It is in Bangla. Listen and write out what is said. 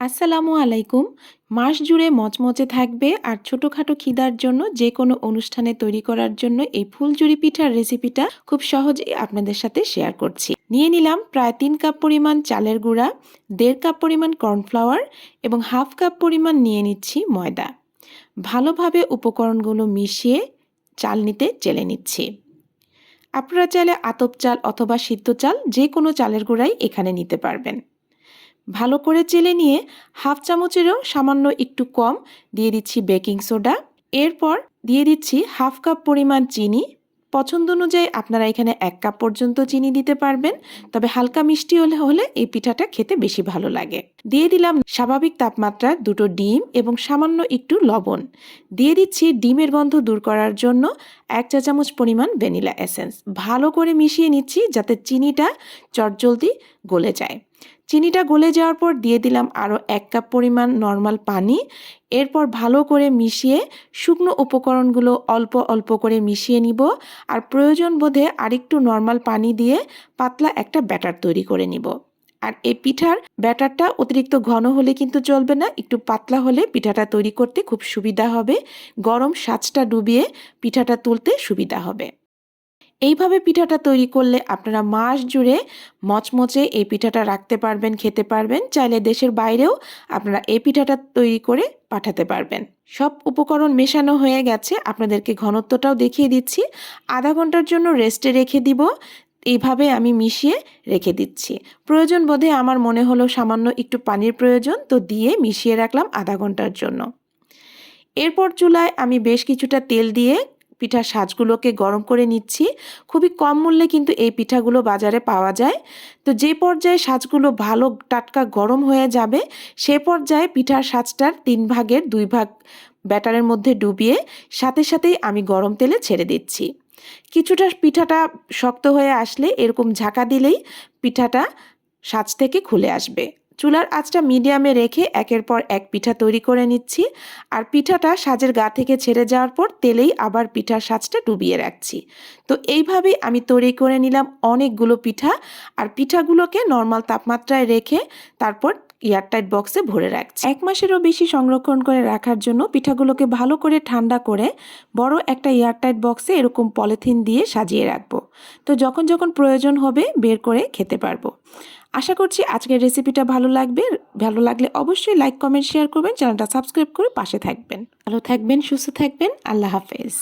আসসালামু আলাইকুম। মাস জুড়ে মচমচে থাকবে আর ছোটখাটো খিদার জন্য যে কোনো অনুষ্ঠানে তৈরি করার জন্য এই ফুলঝুরি পিঠার রেসিপিটা খুব সহজেই আপনাদের সাথে শেয়ার করছি। নিয়ে নিলাম প্রায় ৩ কাপ পরিমাণ চালের গুঁড়া, ১.৫ কাপ পরিমাণ কর্নফ্লাওয়ার এবং 1/2 কাপ পরিমাণ নিয়ে নিচ্ছি ময়দা। ভালোভাবে উপকরণগুলো মিশিয়ে চালনিতে চেলে নিচ্ছি। আপনারা চাইলে আতপ চাল অথবা সিদ্ধ চাল যে কোনো চালের গুঁড়াই এখানে নিতে পারবেন। ভালো করে চেলে নিয়ে 1/2 চামচেরও সামান্য একটু কম দিয়ে দিচ্ছি বেকিং সোডা। এরপর দিয়ে দিচ্ছি 1/2 কাপ পরিমাণ চিনি। পছন্দ অনুযায়ী আপনারা এখানে 1 কাপ পর্যন্ত চিনি দিতে পারবেন, তবে হালকা মিষ্টি হলে এই পিঠাটা খেতে বেশি ভালো লাগে। দিয়ে দিলাম স্বাভাবিক তাপমাত্রার 2টো ডিম এবং সামান্য একটু লবণ। দিয়ে দিচ্ছি ডিমের গন্ধ দূর করার জন্য 1 চা চামচ পরিমাণ ভ্যানিলা এসেন্স। ভালো করে মিশিয়ে নিচ্ছি যাতে চিনিটা চটজলদি গলে যায়। চিনিটা গলে যাওয়ার পর দিয়ে দিলাম আরও 1 কাপ পরিমাণ নর্মাল পানি। এরপর ভালো করে মিশিয়ে শুকনো উপকরণগুলো অল্প অল্প করে মিশিয়ে নিব, আর প্রয়োজন বোধে আরেকটু নর্মাল পানি দিয়ে পাতলা একটা ব্যাটার তৈরি করে নিব। আর এই পিঠার ব্যাটারটা অতিরিক্ত ঘন হলে কিন্তু চলবে না, একটু পাতলা হলে পিঠাটা তৈরি করতে খুব সুবিধা হবে, গরম সাঁচটা ডুবিয়ে পিঠাটা তুলতে সুবিধা হবে। এইভাবে পিঠাটা তৈরি করলে আপনারা মাস জুড়ে মচমচে এই পিঠাটা রাখতে পারবেন, খেতে পারবেন। চাইলে দেশের বাইরেও আপনারা এই পিঠাটা তৈরি করে পাঠাতে পারবেন। সব উপকরণ মেশানো হয়ে গেছে, আপনাদেরকে ঘনত্বটাও দেখিয়ে দিচ্ছি। আধা ঘন্টার জন্য রেস্টে রেখে দিব। এইভাবে আমি মিশিয়ে রেখে দিচ্ছি। প্রয়োজন বোধে আমার মনে হলো সামান্য একটু পানির প্রয়োজন, তো দিয়ে মিশিয়ে রাখলাম আধা ঘন্টার জন্য। এরপর চুলায় আমি বেশ কিছুটা তেল দিয়ে পিঠার সাজগুলোকে গরম করে নিচ্ছি। খুবই কম মূল্যে কিন্তু এই পিঠাগুলো বাজারে পাওয়া যায়। তো যে পর্যায়ে সাজগুলো ভালো টাটকা গরম হয়ে যাবে, সে পর্যায়ে পিঠার সাজটার 3 ভাগের 2 ভাগ ব্যাটারের মধ্যে ডুবিয়ে সাথে সাথেই আমি গরম তেলে ছেড়ে দিচ্ছি। কিছুটা পিঠাটা শক্ত হয়ে আসলে এরকম ঝাঁকা দিলেই পিঠাটা সাজ থেকে খুলে আসবে। চুলার আঁচটা মিডিয়ামে রেখে একের পর এক পিঠা তৈরি করে নিচ্ছি, আর পিঠাটা সাজের গা থেকে ছেড়ে যাওয়ার পর তেলেই আবার পিঠার সাজটা ডুবিয়ে রাখছি। তো এইভাবেই আমি তৈরি করে নিলাম অনেকগুলো পিঠা, আর পিঠাগুলোকে নর্মাল তাপমাত্রায় রেখে তারপর এয়ারটাইট বক্সে ভরে রাখছি। 1 মাসেরও বেশি সংরক্ষণ করে রাখার জন্য পিঠাগুলোকে ভালো করে ঠান্ডা করে বড় একটা এয়ারটাইট বক্সে এরকম পলিথিন দিয়ে সাজিয়ে রাখবো। তো যখন যখন প্রয়োজন হবে বের করে খেতে পারবো। আশা করছি আজকের রেসিপিটা ভালো লাগবে। ভালো লাগলে অবশ্যই লাইক, কমেন্ট, শেয়ার করবেন। চ্যানেলটা সাবস্ক্রাইব করে পাশে থাকবেন। ভালো থাকবেন, সুস্থ থাকবেন। আল্লাহ হাফেজ।